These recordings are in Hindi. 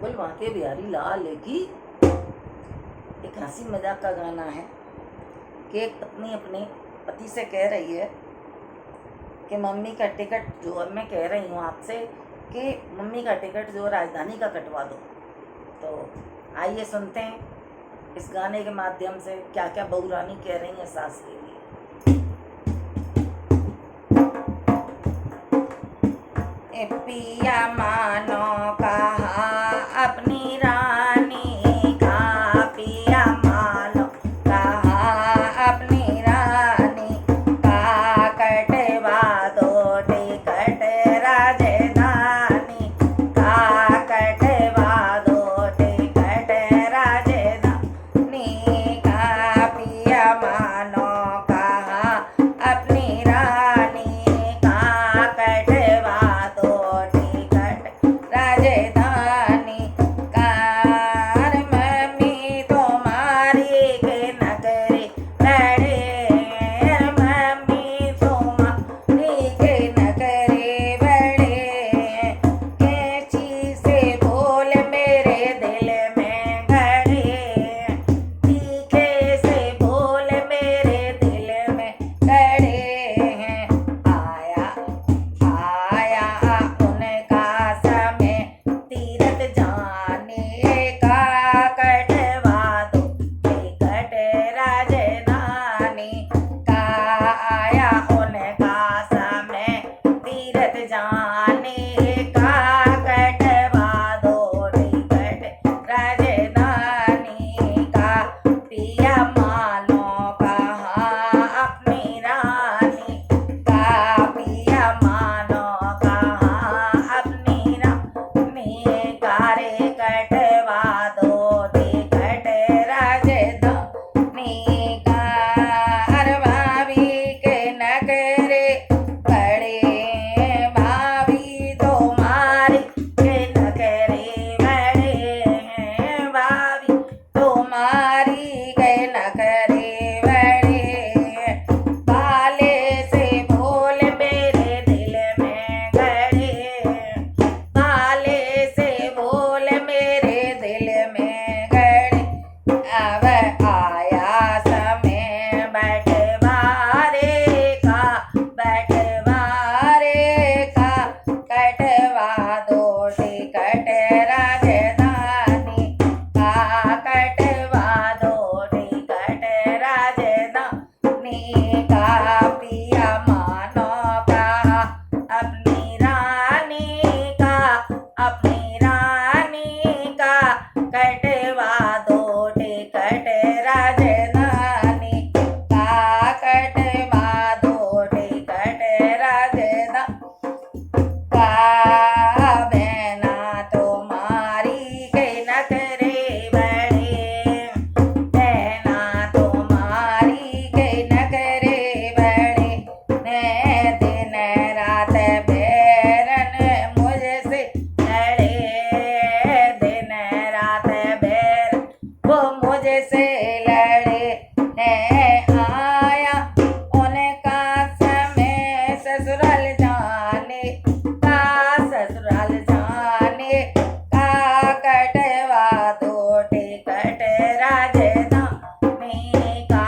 बोल बांके बिहारी लाल की एक हंसी मजाक का गाना है कि एक पत्नी अपने पति से कह रही है कि मम्मी का टिकट जो अब मैं कह रही हूँ आपसे कि मम्मी का टिकट जो राजधानी का कटवा दो। तो आइए सुनते हैं इस गाने के माध्यम से क्या क्या बहू रानी कह रही है सास के लिए। पिया मानो कहा अपनी रानी का, पिया मानो कहा अपनी रानी का, कटवा दो टिकट राजधानी का, कटवा दो टिकट राजधानी का, पिया मानो कहा अपनी रानी का, कटवा दो टिकट राजधानी का। मम्मी तुम्हारी के नगरी बड़े, मम्मी तुम्हारी के नगरी बड़े, कैची से बोल मेरे दिल में गड़े, तीखे से बोल मेरे दिल में गड़े हैं। आया आया उनका समय तीरथ जाने का, कटवा दो टिकट राजधानी का, आया उनका समय तीरथ जाने का, कटवा दो टिकट राजधानी का, पिया मानो कहा अपनी रानी का, पिया मानो कहा अपनी रानी का, रे कटवा दो टिकट राजधानी का। हर भाभी के नगरे बड़े, भाभी तुम्हारी के नगरे बड़े हैं, भाभी तुम्हारी के नगरे बड़े, काले से बोल मेरे दिल में गड़े, काले से बोल मेरे दिल में गड़े। अब आया समय बंटवारे का, बंटवारे का, कटवा दो टिकट राजधानी का, कटवा दो टिकट राजधानी का, पिया मानो कहा अपनी रानी का, अपनी रानी का, कटवा दो टिकट राजधानी का, कटवा दो टिकट राजधानी का। बहना तुम्हारी के नखरे बड़े, बहना तुम्हारी के नखरे बड़े, दिन रात बैरन मुझसे लड़े, दिन रात बैरन वो मुझसे लड़े। आया उनका समय ससुराल जाने का, ससुराल जाने का, कटवा दो टिकट राजधानी का।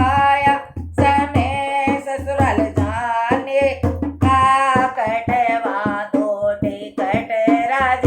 आया समय ससुराल जाने का, कटवा दो टिकट राजधानी